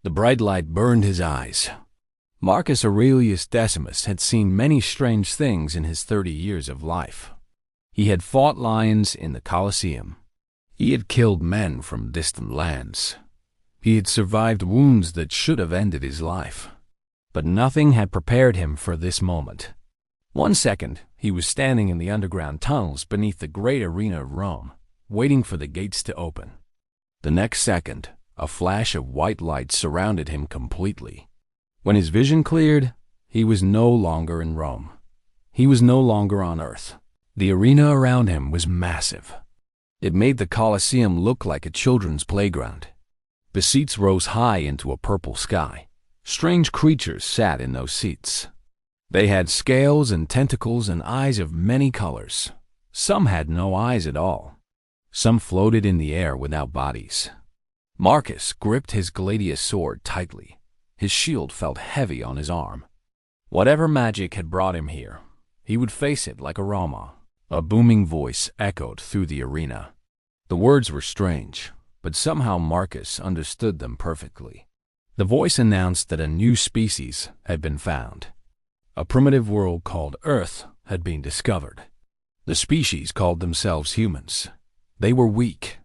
The bright light burned his eyes. Marcus Aurelius Decimus had seen many strange things in his 30 years of life. He had fought lions in the Colosseum. He had killed men from distant lands. He had survived wounds that should have ended his life. But nothing had prepared him for this moment. One second, he was standing in the underground tunnels beneath the great arena of Rome, waiting for the gates to open. The next second, a flash of white light surrounded him completely. When his vision cleared, he was no longer in Rome. He was no longer on Earth. The arena around him was massive. It made the Colosseum look like a children's playground. The seats rose high into a purple sky. Strange creatures sat in those seats. They had scales and tentacles and eyes of many colors. Some had no eyes at all. Some floated in the air without bodies. Marcus gripped his gladiator sword tightly. His shield felt heavy on his arm. Whatever magic had brought him here, he would face it like a Rama. A booming voice echoed through the arena. The words were strange, but somehow Marcus understood them perfectly. The voice announced that a new species had been found. A primitive world called Earth had been discovered. The species called themselves humans. They were weak.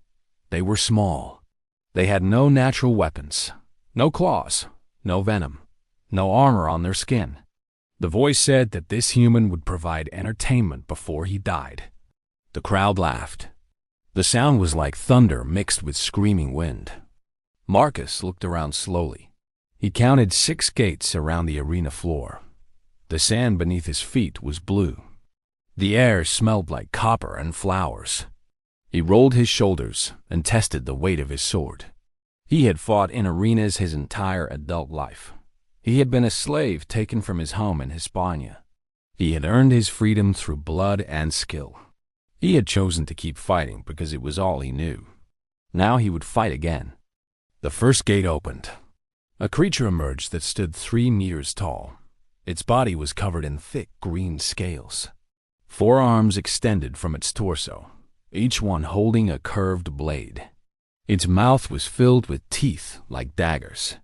They were small. They had no natural weapons, no claws, no venom, no armor on their skin. The voice said that this human would provide entertainment before he died. The crowd laughed. The sound was like thunder mixed with screaming wind. Marcus looked around slowly. He counted 6 gates around the arena floor. The sand beneath his feet was blue. The air smelled like copper and flowers. He rolled his shoulders and tested the weight of his sword. He had fought in arenas his entire adult life. He had been a slave taken from his home in Hispania. He had earned his freedom through blood and skill. He had chosen to keep fighting because it was all he knew. Now he would fight again. The first gate opened. A creature emerged that stood 3 meters tall. Its body was covered in thick green scales. 4 arms extended from its torso, each one holding a curved blade. Its mouth was filled with teeth like daggers.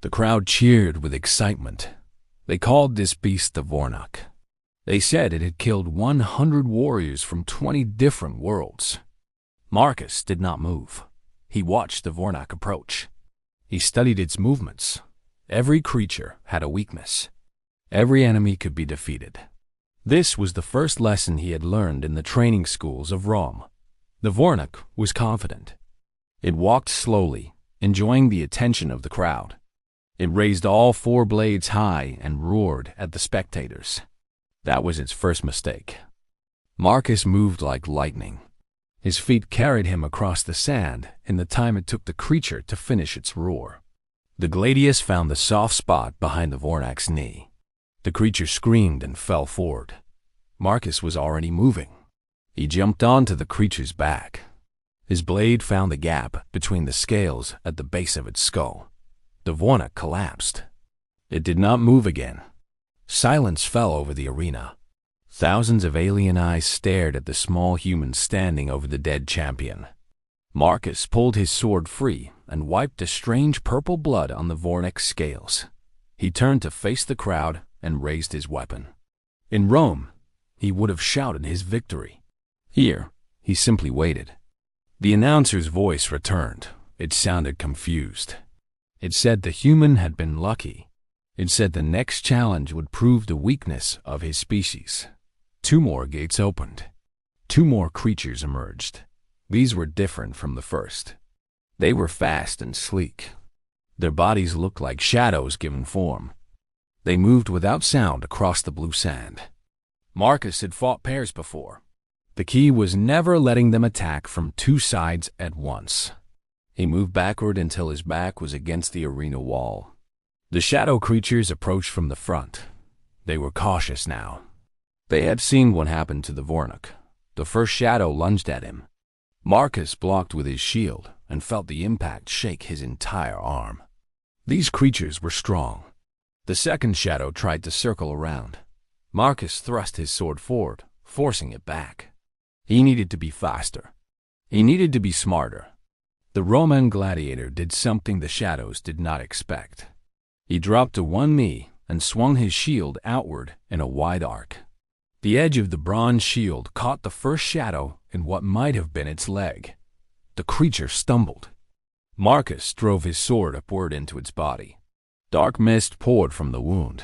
The crowd cheered with excitement. They called this beast the Vornak. They said it had killed 100 warriors from 20 different worlds. Marcus did not move. He watched the Vornak approach. He studied its movements. Every creature had a weakness. Every enemy could be defeated. This was the first lesson he had learned in the training schools of Rome. The Vornak was confident. It walked slowly, enjoying the attention of the crowd. It raised all 4 blades high and roared at the spectators. That was its first mistake. Marcus moved like lightning. His feet carried him across the sand in the time it took the creature to finish its roar. The gladius found the soft spot behind the Vornak's knee. The creature screamed and fell forward. Marcus was already moving. He jumped onto the creature's back. His blade found the gap between the scales at the base of its skull. The Vornak collapsed. It did not move again. Silence fell over the arena. Thousands of alien eyes stared at the small human standing over the dead champion. Marcus pulled his sword free and wiped a strange purple blood on the Vornak's scales. He turned to face the crowd and raised his weapon. In Rome, he would have shouted his victory. Here, he simply waited. The announcer's voice returned. It sounded confused. It said the human had been lucky. It said the next challenge would prove the weakness of his species. 2 more gates opened. 2 more creatures emerged. These were different from the first. They were fast and sleek. Their bodies looked like shadows given form. They moved without sound across the blue sand. Marcus had fought pairs before. The key was never letting them attack from 2 sides at once. He moved backward until his back was against the arena wall. The shadow creatures approached from the front. They were cautious now. They had seen what happened to the Vornak. The first shadow lunged at him. Marcus blocked with his shield and felt the impact shake his entire arm. These creatures were strong. The second shadow tried to circle around. Marcus thrust his sword forward, forcing it back. He needed to be faster. He needed to be smarter. The Roman gladiator did something the shadows did not expect. He dropped to one knee and swung his shield outward in a wide arc. The edge of the bronze shield caught the first shadow in what might have been its leg. The creature stumbled. Marcus drove his sword upward into its body. Dark mist poured from the wound.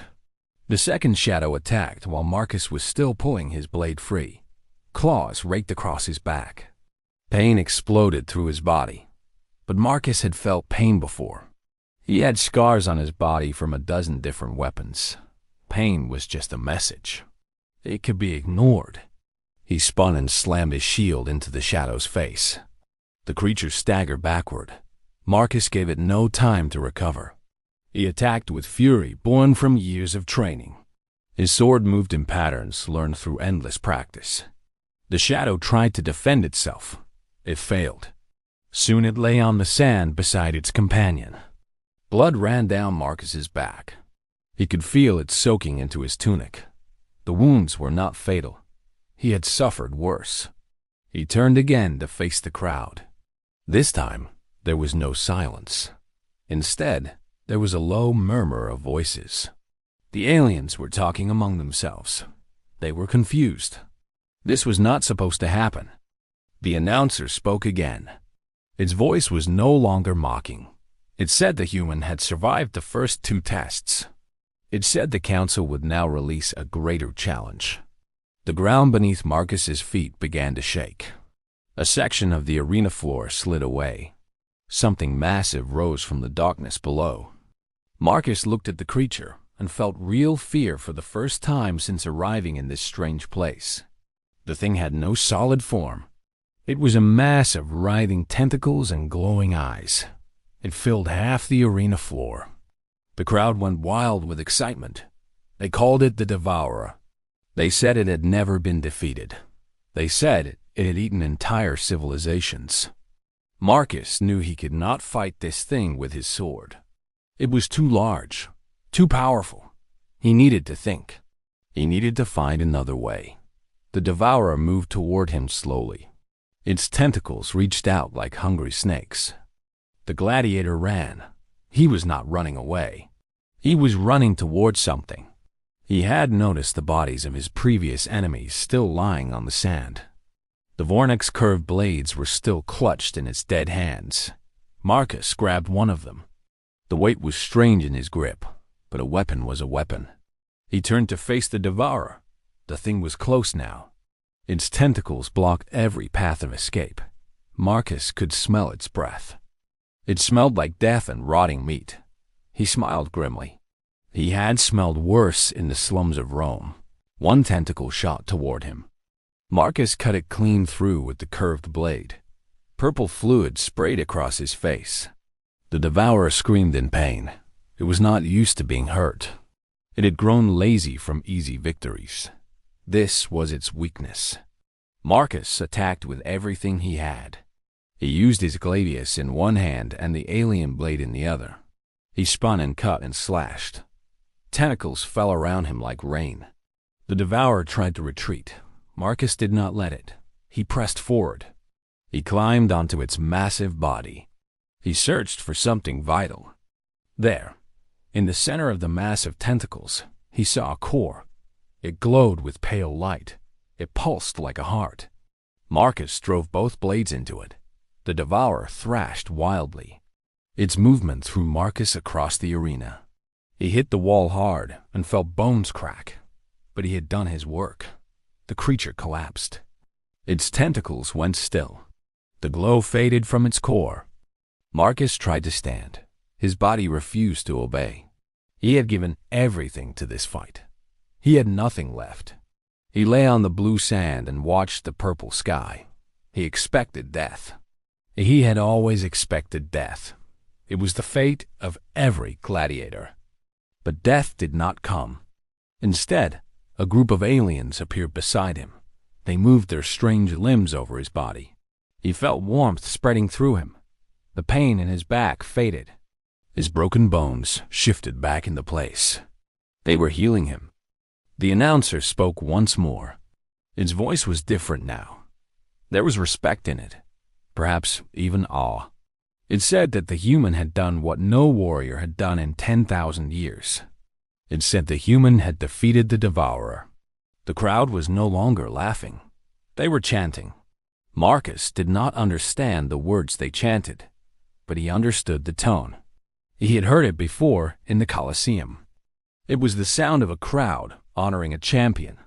The second shadow attacked while Marcus was still pulling his blade free. Claws raked across his back. Pain exploded through his body. But Marcus had felt pain before. He had scars on his body from a dozen different weapons. Pain was just a message. It could be ignored. He spun and slammed his shield into the shadow's face. The creature staggered backward. Marcus gave it no time to recover. He attacked with fury born from years of training. His sword moved in patterns learned through endless practice. The shadow tried to defend itself. It failed. Soon it lay on the sand beside its companion. Blood ran down Marcus's back. He could feel it soaking into his tunic. The wounds were not fatal. He had suffered worse. He turned again to face the crowd. This time, there was no silence. Instead, there was a low murmur of voices. The aliens were talking among themselves. They were confused. This was not supposed to happen. The announcer spoke again. Its voice was no longer mocking. It said the human had survived the first 2 tests. It said the council would now release a greater challenge. The ground beneath Marcus's feet began to shake. A section of the arena floor slid away. Something massive rose from the darkness below. Marcus looked at the creature and felt real fear for the first time since arriving in this strange place. The thing had no solid form. It was a mass of writhing tentacles and glowing eyes. It filled half the arena floor. The crowd went wild with excitement. They called it the Devourer. They said it had never been defeated. They said it had eaten entire civilizations. Marcus knew he could not fight this thing with his sword. It was too large, too powerful. He needed to think. He needed to find another way. The Devourer moved toward him slowly. Its tentacles reached out like hungry snakes. The gladiator ran. He was not running away. He was running toward something. He had noticed the bodies of his previous enemies still lying on the sand. The Vornek's curved blades were still clutched in its dead hands. Marcus grabbed one of them. The weight was strange in his grip, but a weapon was a weapon. He turned to face the Devourer. The thing was close now. Its tentacles blocked every path of escape. Marcus could smell its breath. It smelled like death and rotting meat. He smiled grimly. He had smelled worse in the slums of Rome. One tentacle shot toward him. Marcus cut it clean through with the curved blade. Purple fluid sprayed across his face. The Devourer screamed in pain. It was not used to being hurt. It had grown lazy from easy victories. This was its weakness. Marcus attacked with everything he had. He used his glaive in one hand and the alien blade in the other. He spun and cut and slashed. Tentacles fell around him like rain. The Devourer tried to retreat. Marcus did not let it. He pressed forward. He climbed onto its massive body. He searched for something vital. There, in the center of the mass of tentacles, he saw a core. It glowed with pale light. It pulsed like a heart. Marcus drove both blades into it. The Devourer thrashed wildly. Its movement threw Marcus across the arena. He hit the wall hard and felt bones crack. But he had done his work. The creature collapsed. Its tentacles went still. The glow faded from its core. Marcus tried to stand. His body refused to obey. He had given everything to this fight. He had nothing left. He lay on the blue sand and watched the purple sky. He expected death. He had always expected death. It was the fate of every gladiator. But death did not come. Instead, a group of aliens appeared beside him. They moved their strange limbs over his body. He felt warmth spreading through him. The pain in his back faded. His broken bones shifted back into place. They were healing him. The announcer spoke once more. Its voice was different now. There was respect in it, perhaps even awe. It said that the human had done what no warrior had done in 10,000 years. It said the human had defeated the devourer. The crowd was no longer laughing. They were chanting. Marcus did not understand the words they chanted, but he understood the tone. He had heard it before in the Colosseum. It was the sound of a crowd honoring a champion.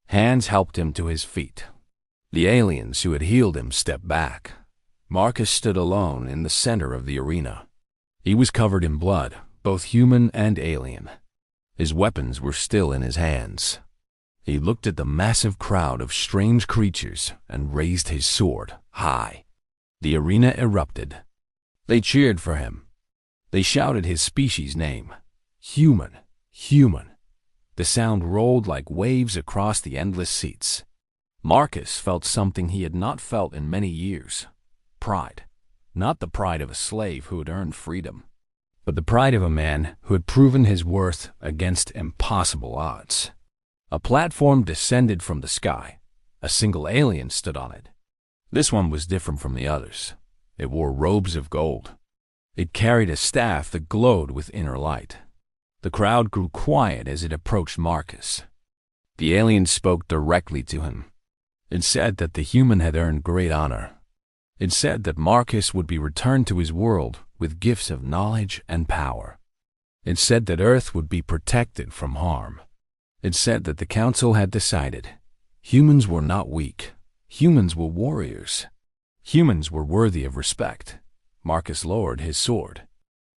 Hands helped him to his feet. The aliens who had healed him stepped back. Marcus stood alone in the center of the arena. He was covered in blood, both human and alien. His weapons were still in his hands. He looked at the massive crowd of strange creatures and raised his sword high. The arena erupted. They cheered for him. They shouted his species name. Human, human. The sound rolled like waves across the endless seats. Marcus felt something he had not felt in many years. Pride. Not the pride of a slave who had earned freedom, but the pride of a man who had proven his worth against impossible odds. A platform descended from the sky. A single alien stood on it. This one was different from the others. It wore robes of gold. It carried a staff that glowed with inner light. The crowd grew quiet as it approached Marcus. The alien spoke directly to him. It said that the human had earned great honor. It said that Marcus would be returned to his world with gifts of knowledge and power. It said that Earth would be protected from harm. It said that the council had decided humans were not weak. Humans were warriors. Humans were worthy of respect. Marcus lowered his sword.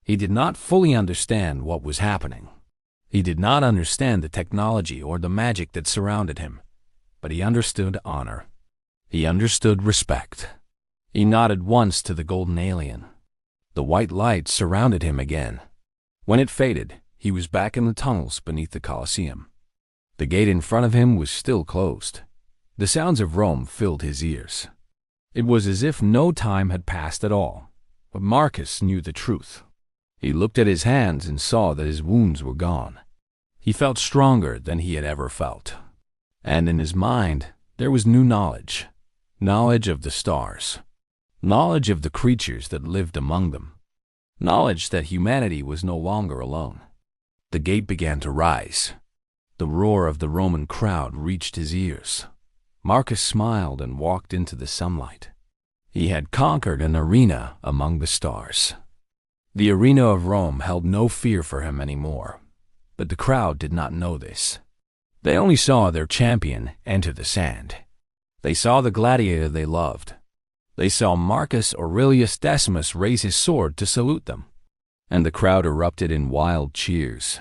He did not fully understand what was happening. He did not understand the technology or the magic that surrounded him, but he understood honor. He understood respect. He nodded once to the golden alien. The white light surrounded him again. When it faded, he was back in the tunnels beneath the Colosseum. The gate in front of him was still closed. The sounds of Rome filled his ears. It was as if no time had passed at all, but Marcus knew the truth. He looked at his hands and saw that his wounds were gone. He felt stronger than he had ever felt. And in his mind, there was new knowledge. Knowledge of the stars. Knowledge of the creatures that lived among them. Knowledge that humanity was no longer alone. The gate began to rise. The roar of the Roman crowd reached his ears. Marcus smiled and walked into the sunlight. He had conquered an arena among the stars. The arena of Rome held no fear for him anymore, but the crowd did not know this. They only saw their champion enter the sand. They saw the gladiator they loved. They saw Marcus Aurelius Decimus raise his sword to salute them, and the crowd erupted in wild cheers.